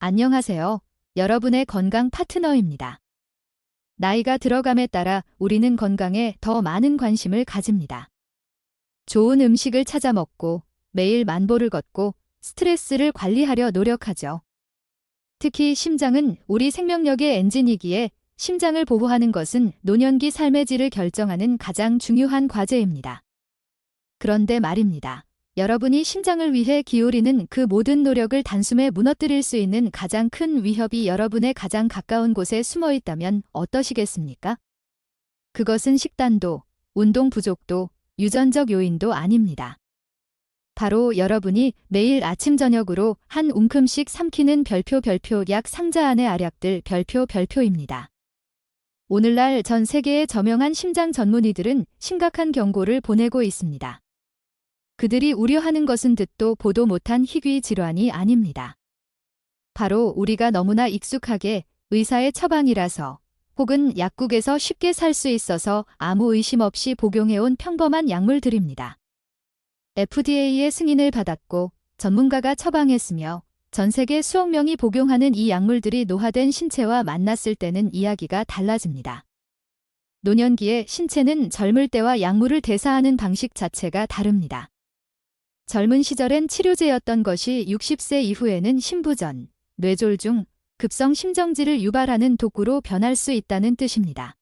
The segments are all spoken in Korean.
안녕하세요. 여러분의 건강 파트너입니다. 나이가 들어감에 따라 우리는 건강에 더 많은 관심을 가집니다. 좋은 음식을 찾아 먹고 매일 만보를 걷고 스트레스를 관리하려 노력하죠. 특히 심장은 우리 생명력의 엔진이기에 심장을 보호하는 것은 노년기 삶의 질을 결정하는 가장 중요한 과제입니다. 그런데 말입니다. 여러분이 심장을 위해 기울이는 그 모든 노력을 단숨에 무너뜨릴 수 있는 가장 큰 위협이 여러분의 가장 가까운 곳에 숨어 있다면 어떠시겠습니까? 그것은 식단도, 운동 부족도, 유전적 요인도 아닙니다. 바로 여러분이 매일 아침 저녁으로 한 움큼씩 삼키는 별표 약 상자 안의 알약들 별표입니다. 오늘날 전 세계의 저명한 심장 전문의들은 심각한 경고를 보내고 있습니다. 그들이 우려하는 것은 듣도 보도 못한 희귀 질환이 아닙니다. 바로 우리가 너무나 익숙하게 의사의 처방이라서 혹은 약국에서 쉽게 살 수 있어서 아무 의심 없이 복용해온 평범한 약물들입니다. FDA의 승인을 받았고 전문가가 처방했으며 전 세계 수억 명이 복용하는 이 약물들이 노화된 신체와 만났을 때는 이야기가 달라집니다. 노년기에 신체는 젊을 때와 약물을 대사하는 방식 자체가 다릅니다. 젊은 시절엔 치료제였던 것이 60세 이후에는 심부전, 뇌졸중, 급성 심정지를 유발하는 독구로 변할 수 있다는 뜻입니다.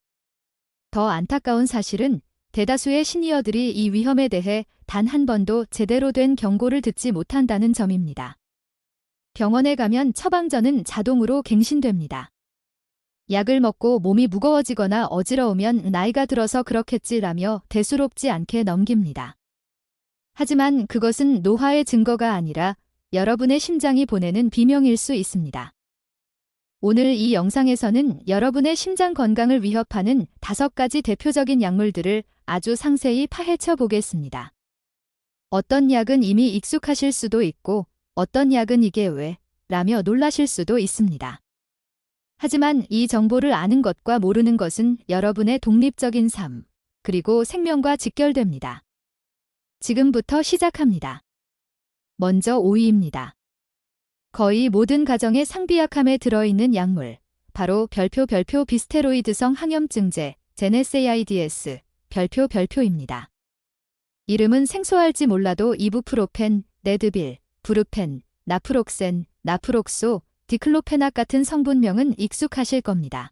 더 안타까운 사실은 대다수의 시니어들이 이 위험에 대해 단 한 번도 제대로 된 경고를 듣지 못한다는 점입니다. 병원에 가면 처방전은 자동으로 갱신됩니다. 약을 먹고 몸이 무거워지거나 어지러우면 나이가 들어서 그렇겠지라며 대수롭지 않게 넘깁니다. 하지만 그것은 노화의 증거가 아니라 여러분의 심장이 보내는 비명일 수 있습니다. 오늘 이 영상에서는 여러분의 심장 건강을 위협하는 5가지 대표적인 약물들을 아주 상세히 파헤쳐 보겠습니다. 어떤 약은 이미 익숙하실 수도 있고 어떤 약은 이게 왜? 라며 놀라실 수도 있습니다. 하지만 이 정보를 아는 것과 모르는 것은 여러분의 독립적인 삶, 그리고 생명과 직결됩니다. 지금부터 시작합니다. 먼저 5위입니다. 거의 모든 가정의 상비약함에 들어있는 약물, 바로 별표 비스테로이드성 항염증제, NSAIDs, 별표입니다. 이름은 생소할지 몰라도 이부프로펜, 레드빌, 브루펜, 나프록센, 나프록소, 디클로페낙 같은 성분명은 익숙하실 겁니다.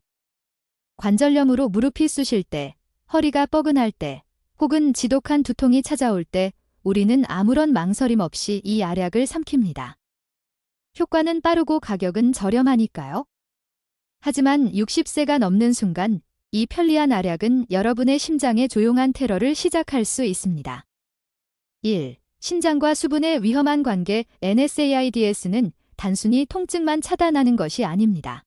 관절염으로 무릎이 쑤실 때, 허리가 뻐근할 때, 혹은 지독한 두통이 찾아올 때 우리는 아무런 망설임 없이 이 알약을 삼킵니다. 효과는 빠르고 가격은 저렴하니까요. 하지만 60세가 넘는 순간 이 편리한 알약은 여러분의 심장에 조용한 테러를 시작할 수 있습니다. 1. 심장과 수분의 위험한 관계. NSAIDs는 단순히 통증만 차단하는 것이 아닙니다.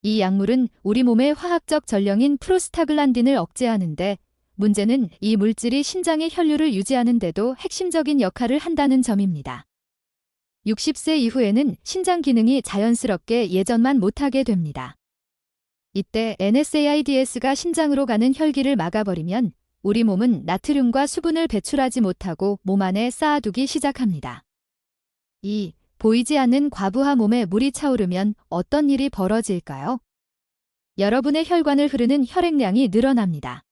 이 약물은 우리 몸의 화학적 전령인 프로스타글란딘을 억제하는데 문제는 이 물질이 신장의 혈류를 유지하는 데도 핵심적인 역할을 한다는 점입니다. 60세 이후에는 신장 기능이 자연스럽게 예전만 못하게 됩니다. 이때 NSAIDs가 신장으로 가는 혈기를 막아버리면 우리 몸은 나트륨과 수분을 배출하지 못하고 몸 안에 쌓아두기 시작합니다. 2. 보이지 않는 과부하 몸에 물이 차오르면 어떤 일이 벌어질까요? 여러분의 혈관을 흐르는 혈액량이 늘어납니다.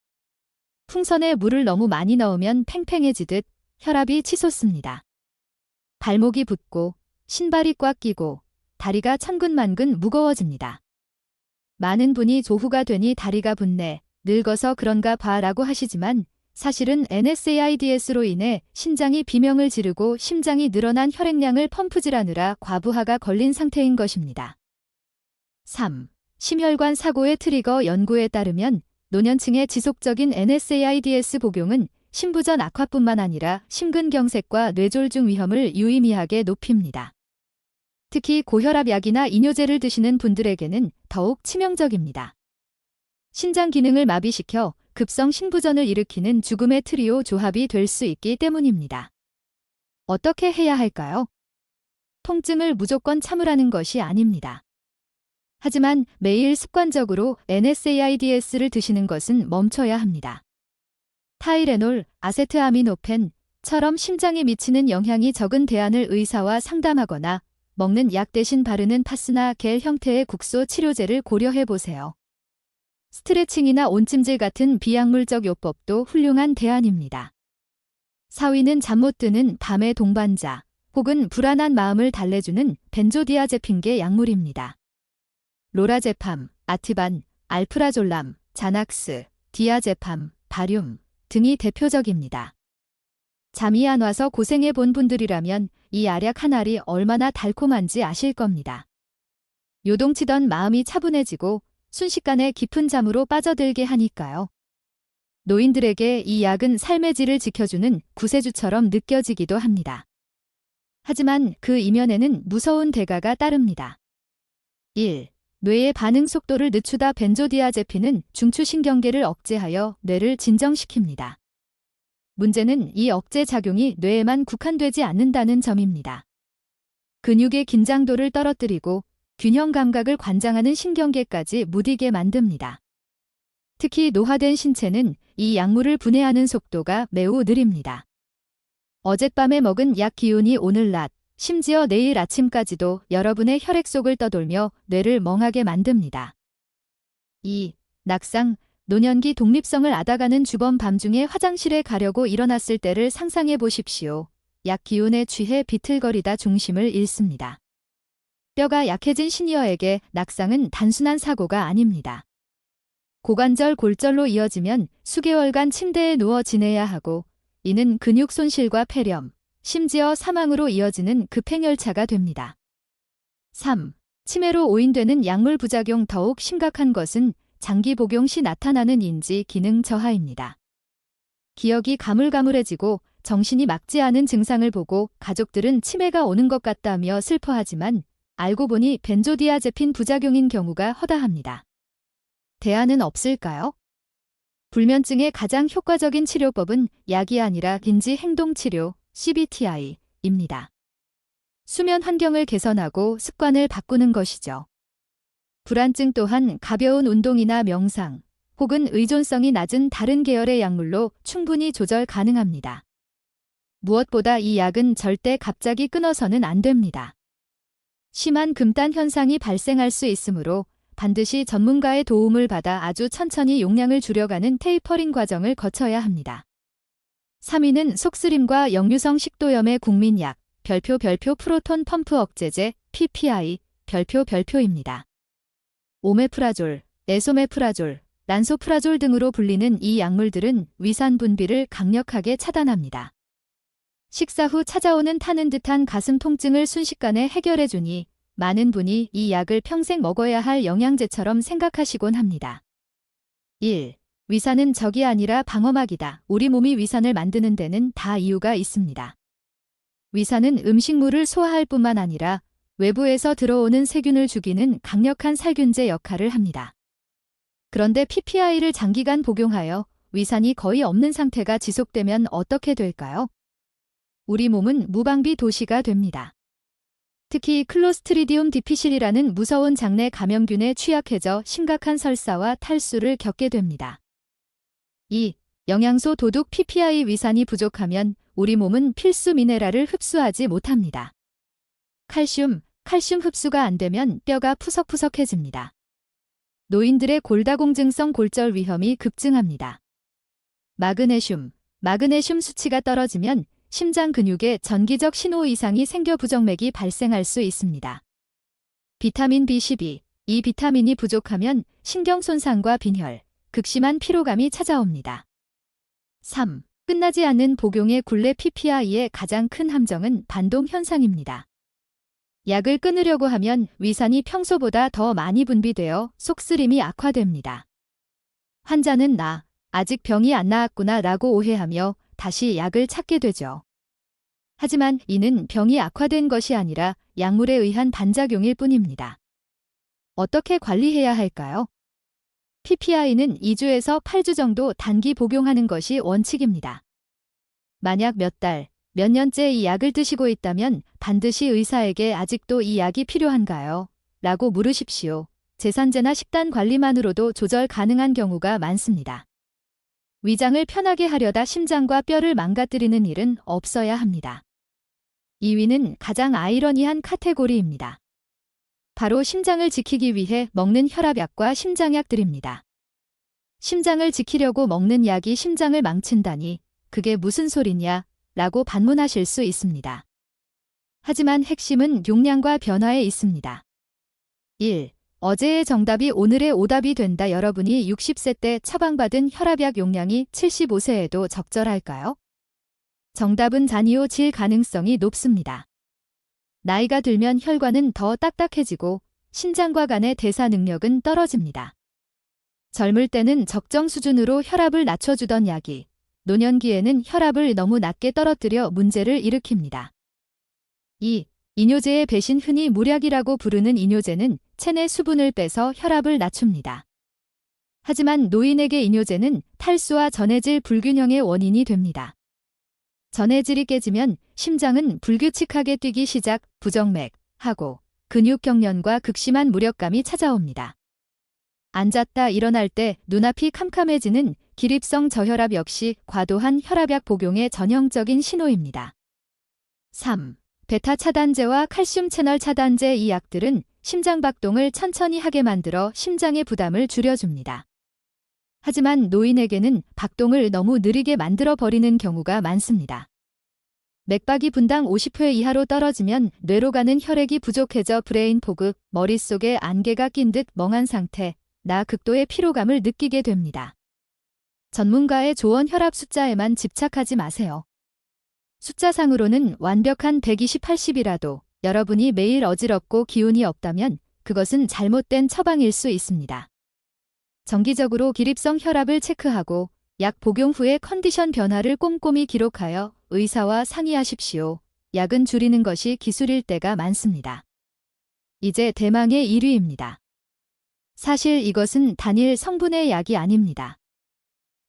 풍선에 물을 너무 많이 넣으면 팽팽해지듯 혈압이 치솟습니다. 발목이 붓고 신발이 꽉 끼고 다리가 천근만근 무거워집니다. 많은 분이 조후가 되니 다리가 붓네, 늙어서 그런가 봐라고 하시지만 사실은 NSAIDs로 인해 신장이 비명을 지르고 심장이 늘어난 혈액량을 펌프질하느라 과부하가 걸린 상태인 것입니다. 3. 심혈관 사고의 트리거. 연구에 따르면 노년층의 지속적인 NSAIDs 복용은 심부전 악화뿐만 아니라 심근경색과 뇌졸중 위험을 유의미하게 높입니다. 특히 고혈압 약이나 이뇨제를 드시는 분들에게는 더욱 치명적입니다. 신장 기능을 마비시켜 급성 심부전을 일으키는 죽음의 트리오 조합이 될 수 있기 때문입니다. 어떻게 해야 할까요? 통증을 무조건 참으라는 것이 아닙니다. 하지만 매일 습관적으로 NSAIDs를 드시는 것은 멈춰야 합니다. 타이레놀, 아세트아미노펜처럼 심장에 미치는 영향이 적은 대안을 의사와 상담하거나 먹는 약 대신 바르는 파스나 겔 형태의 국소 치료제를 고려해 보세요. 스트레칭이나 온찜질 같은 비약물적 요법도 훌륭한 대안입니다. 4위는 잠 못 드는 밤의 동반자 혹은 불안한 마음을 달래주는 벤조디아제핀계 약물입니다. 로라제팜, 아티반, 알프라졸람, 자낙스, 디아제팜, 바륨 등이 대표적입니다. 잠이 안 와서 고생해 본 분들이라면 이 알약 한 알이 얼마나 달콤한지 아실 겁니다. 요동치던 마음이 차분해지고 순식간에 깊은 잠으로 빠져들게 하니까요. 노인들에게 이 약은 삶의 질을 지켜주는 구세주처럼 느껴지기도 합니다. 하지만 그 이면에는 무서운 대가가 따릅니다. 1. 뇌의 반응 속도를 늦추다. 벤조디아제핀은 중추신경계를 억제하여 뇌를 진정시킵니다. 문제는 이 억제 작용이 뇌에만 국한되지 않는다는 점입니다. 근육의 긴장도를 떨어뜨리고 균형 감각을 관장하는 신경계까지 무디게 만듭니다. 특히 노화된 신체는 이 약물을 분해하는 속도가 매우 느립니다. 어젯밤에 먹은 약 기운이 오늘 낮, 심지어 내일 아침까지도 여러분의 혈액 속을 떠돌며 뇌를 멍하게 만듭니다. 2. 낙상, 노년기 독립성을 앗아가는 주범 밤중에 화장실에 가려고 일어났을 때를 상상해 보십시오. 약 기운에 취해 비틀거리다 중심을 잃습니다. 뼈가 약해진 시니어에게 낙상은 단순한 사고가 아닙니다. 고관절 골절로 이어지면 수개월간 침대에 누워 지내야 하고 이는 근육 손실과 폐렴, 심지어 사망으로 이어지는 급행열차가 됩니다. 3. 치매로 오인되는 약물 부작용. 더욱 심각한 것은 장기 복용 시 나타나는 인지 기능 저하입니다. 기억이 가물가물해지고 정신이 막지 않은 증상을 보고 가족들은 치매가 오는 것 같다며 슬퍼하지만 알고 보니 벤조디아제핀 부작용인 경우가 허다합니다. 대안은 없을까요? 불면증의 가장 효과적인 치료법은 약이 아니라 인지 행동치료 CBTI입니다. 수면 환경을 개선하고 습관을 바꾸는 것이죠. 불안증 또한 가벼운 운동이나 명상 혹은 의존성이 낮은 다른 계열의 약물로 충분히 조절 가능합니다. 무엇보다 이 약은 절대 갑자기 끊어서는 안 됩니다. 심한 금단 현상이 발생할 수 있으므로 반드시 전문가의 도움을 받아 아주 천천히 용량을 줄여가는 테이퍼링 과정을 거쳐야 합니다. 3위는 속쓰림과 역류성 식도염의 국민약, 별표 프로톤 펌프 억제제 PPI, 별표입니다. 오메프라졸, 에소메프라졸, 란소프라졸 등으로 불리는 이 약물들은 위산 분비를 강력하게 차단합니다. 식사 후 찾아오는 타는 듯한 가슴 통증을 순식간에 해결해주니 많은 분이 이 약을 평생 먹어야 할 영양제처럼 생각하시곤 합니다. 1. 위산은 적이 아니라 방어막이다. 우리 몸이 위산을 만드는 데는 다 이유가 있습니다. 위산은 음식물을 소화할 뿐만 아니라 외부에서 들어오는 세균을 죽이는 강력한 살균제 역할을 합니다. 그런데 PPI를 장기간 복용하여 위산이 거의 없는 상태가 지속되면 어떻게 될까요? 우리 몸은 무방비 도시가 됩니다. 특히 클로스트리디움 디피실이라는 무서운 장내 감염균에 취약해져 심각한 설사와 탈수를 겪게 됩니다. 2. 영양소 도둑 PPI 위산이 부족하면 우리 몸은 필수 미네랄을 흡수하지 못합니다. 칼슘 흡수가 안 되면 뼈가 푸석푸석해집니다. 노인들의 골다공증성 골절 위험이 급증합니다. 마그네슘 수치가 떨어지면 심장 근육에 전기적 신호 이상이 생겨 부정맥이 발생할 수 있습니다. 비타민 B12, 이 비타민이 부족하면 신경 손상과 빈혈, 극심한 피로감이 찾아옵니다. 3. 끝나지 않는 복용의 굴레 PPI의 가장 큰 함정은 반동 현상입니다. 약을 끊으려고 하면 위산이 평소보다 더 많이 분비되어 속쓰림이 악화됩니다. 환자는 아직 병이 안 나았구나 라고 오해하며 다시 약을 찾게 되죠. 하지만 이는 병이 악화된 것이 아니라 약물에 의한 반작용일 뿐입니다. 어떻게 관리해야 할까요? PPI는 2주에서 8주 정도 단기 복용하는 것이 원칙입니다. 만약 몇 달, 몇 년째 이 약을 드시고 있다면 반드시 의사에게 아직도 이 약이 필요한가요? 라고 물으십시오. 제산제나 식단 관리만으로도 조절 가능한 경우가 많습니다. 위장을 편하게 하려다 심장과 뼈를 망가뜨리는 일은 없어야 합니다. 2위는 가장 아이러니한 카테고리입니다. 바로 심장을 지키기 위해 먹는 혈압약과 심장약들입니다. 심장을 지키려고 먹는 약이 심장을 망친다니 그게 무슨 소리냐 라고 반문하실 수 있습니다. 하지만 핵심은 용량과 변화에 있습니다. 1. 어제의 정답이 오늘의 오답이 된다. 여러분이 60세 때 처방받은 혈압약 용량이 75세에도 적절할까요? 정답은 잔이오 질 가능성이 높습니다. 나이가 들면 혈관은 더 딱딱해지고 신장과 간의 대사 능력은 떨어집니다. 젊을 때는 적정 수준으로 혈압을 낮춰주던 약이 노년기에는 혈압을 너무 낮게 떨어뜨려 문제를 일으킵니다. 2. 이뇨제의 배신 흔히 물약이라고 부르는 이뇨제는 체내 수분을 빼서 혈압을 낮춥니다. 하지만 노인에게 이뇨제는 탈수와 전해질 불균형의 원인이 됩니다. 전해질이 깨지면 심장은 불규칙하게 뛰기 시작, 부정맥, 하고 근육 경련과 극심한 무력감이 찾아옵니다. 앉았다 일어날 때 눈앞이 캄캄해지는 기립성 저혈압 역시 과도한 혈압약 복용의 전형적인 신호입니다. 3. 베타 차단제와 칼슘 채널 차단제. 이 약들은 심장 박동을 천천히 하게 만들어 심장의 부담을 줄여줍니다. 하지만 노인에게는 박동을 너무 느리게 만들어 버리는 경우가 많습니다. 맥박이 분당 50회 이하로 떨어지면 뇌로 가는 혈액이 부족해져 브레인 포그, 머릿속에 안개가 낀 듯 멍한 상태, 나 극도의 피로감을 느끼게 됩니다. 전문가의 조언 혈압 숫자에만 집착하지 마세요. 숫자상으로는 완벽한 120, 80이라도 여러분이 매일 어지럽고 기운이 없다면 그것은 잘못된 처방일 수 있습니다. 정기적으로 기립성 혈압을 체크하고 약 복용 후의 컨디션 변화를 꼼꼼히 기록하여 의사와 상의하십시오. 약은 줄이는 것이 기술일 때가 많습니다. 이제 대망의 1위입니다. 사실 이것은 단일 성분의 약이 아닙니다.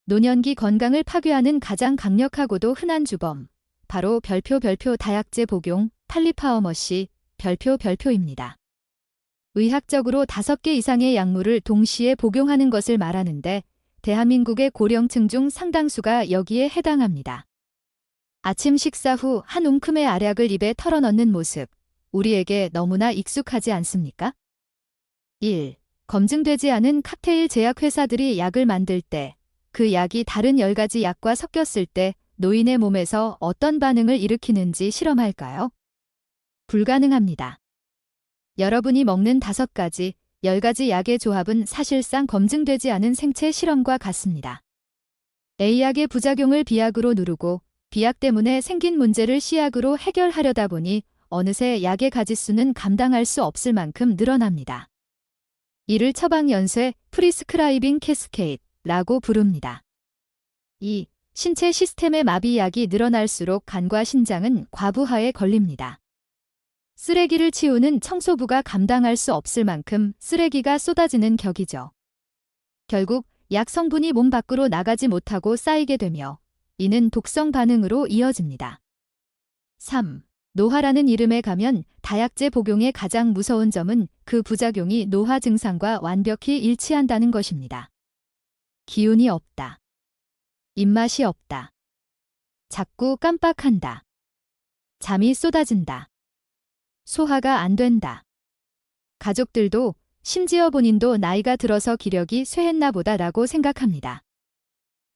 노년기 건강을 파괴하는 가장 강력하고도 흔한 주범, 바로 별표 다약제 복용, 팔리파워머시, 별표입니다. 의학적으로 5개 이상의 약물을 동시에 복용하는 것을 말하는데 대한민국의 고령층 중 상당수가 여기에 해당합니다. 아침 식사 후 한 움큼의 알약을 입에 털어넣는 모습, 우리에게 너무나 익숙하지 않습니까? 1. 검증되지 않은 칵테일 제약회사들이 약을 만들 때 그 약이 다른 10가지 약과 섞였을 때 노인의 몸에서 어떤 반응을 일으키는지 실험할까요? 불가능합니다. 여러분이 먹는 5가지, 10가지 약의 조합은 사실상 검증되지 않은 생체 실험과 같습니다. A약의 부작용을 B약으로 누르고 B약 때문에 생긴 문제를 C약으로 해결하려다 보니 어느새 약의 가지수는 감당할 수 없을 만큼 늘어납니다. 이를 처방 연쇄, 프리스크라이빙 캐스케이드라고 부릅니다. 2. 신체 시스템의 마비약이 늘어날수록 간과 신장은 과부하에 걸립니다. 쓰레기를 치우는 청소부가 감당할 수 없을 만큼 쓰레기가 쏟아지는 격이죠. 결국 약 성분이 몸 밖으로 나가지 못하고 쌓이게 되며 이는 독성 반응으로 이어집니다. 3. 노화라는 이름에 가면 다약제 복용의 가장 무서운 점은 그 부작용이 노화 증상과 완벽히 일치한다는 것입니다. 기운이 없다. 입맛이 없다. 자꾸 깜빡한다. 잠이 쏟아진다. 소화가 안 된다. 가족들도 심지어 본인도 나이가 들어서 기력이 쇠했나 보다라고 생각합니다.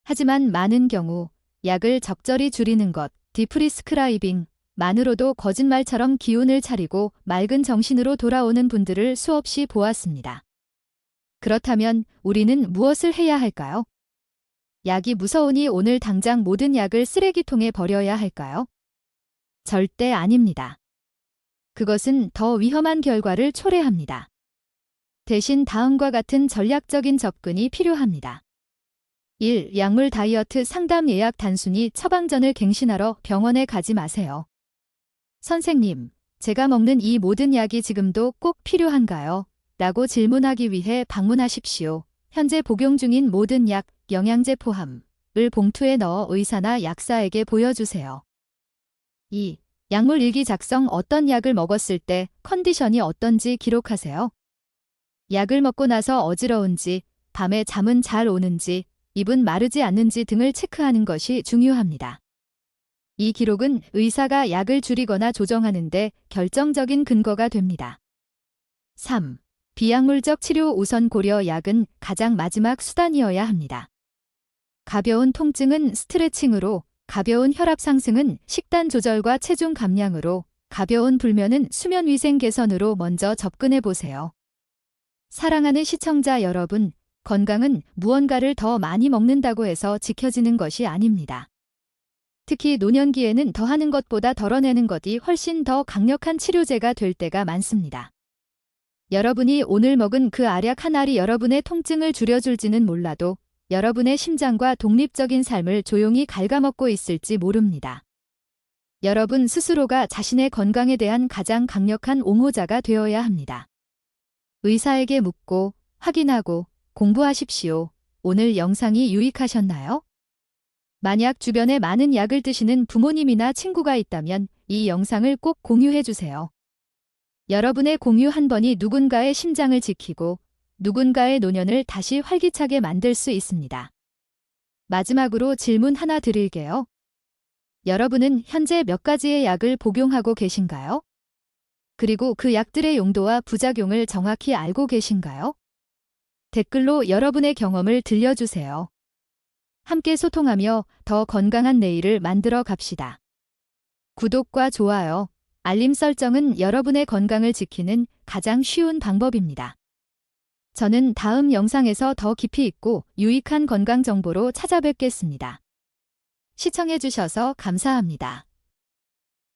하지만 많은 경우 약을 적절히 줄이는 것, 디프리스크라이빙, 만으로도 거짓말처럼 기운을 차리고 맑은 정신으로 돌아오는 분들을 수없이 보았습니다. 그렇다면 우리는 무엇을 해야 할까요? 약이 무서우니 오늘 당장 모든 약을 쓰레기통에 버려야 할까요? 절대 아닙니다. 그것은 더 위험한 결과를 초래합니다. 대신 다음과 같은 전략적인 접근이 필요합니다. 1. 약물 다이어트 상담 예약. 단순히 처방전을 갱신하러 병원에 가지 마세요. 선생님, 제가 먹는 이 모든 약이 지금도 꼭 필요한가요? 라고 질문하기 위해 방문하십시오. 현재 복용 중인 모든 약, 영양제 포함을 봉투에 넣어 의사나 약사에게 보여주세요. 2. 약물 일기 작성. 어떤 약을 먹었을 때 컨디션이 어떤지 기록하세요. 약을 먹고 나서 어지러운지, 밤에 잠은 잘 오는지, 입은 마르지 않는지 등을 체크하는 것이 중요합니다. 이 기록은 의사가 약을 줄이거나 조정하는데 결정적인 근거가 됩니다. 3. 비약물적 치료 우선 고려 약은 가장 마지막 수단이어야 합니다. 가벼운 통증은 스트레칭으로, 가벼운 혈압 상승은 식단 조절과 체중 감량으로, 가벼운 불면은 수면 위생 개선으로 먼저 접근해 보세요. 사랑하는 시청자 여러분, 건강은 무언가를 더 많이 먹는다고 해서 지켜지는 것이 아닙니다. 특히 노년기에는 더하는 것보다 덜어내는 것이 훨씬 더 강력한 치료제가 될 때가 많습니다. 여러분이 오늘 먹은 그 알약 한 알이 여러분의 통증을 줄여줄지는 몰라도 여러분의 심장과 독립적인 삶을 조용히 갉아먹고 있을지 모릅니다. 여러분 스스로가 자신의 건강에 대한 가장 강력한 옹호자가 되어야 합니다. 의사에게 묻고 확인하고 공부하십시오. 오늘 영상이 유익하셨나요? 만약 주변에 많은 약을 드시는 부모님이나 친구가 있다면 이 영상을 꼭 공유해 주세요. 여러분의 공유 한 번이 누군가의 심장을 지키고 누군가의 노년을 다시 활기차게 만들 수 있습니다. 마지막으로 질문 하나 드릴게요. 여러분은 현재 몇 가지의 약을 복용하고 계신가요? 그리고 그 약들의 용도와 부작용을 정확히 알고 계신가요? 댓글로 여러분의 경험을 들려주세요. 함께 소통하며 더 건강한 내일을 만들어 갑시다. 구독과 좋아요, 알림 설정은 여러분의 건강을 지키는 가장 쉬운 방법입니다. 저는 다음 영상에서 더 깊이 있고 유익한 건강 정보로 찾아뵙겠습니다. 시청해주셔서 감사합니다.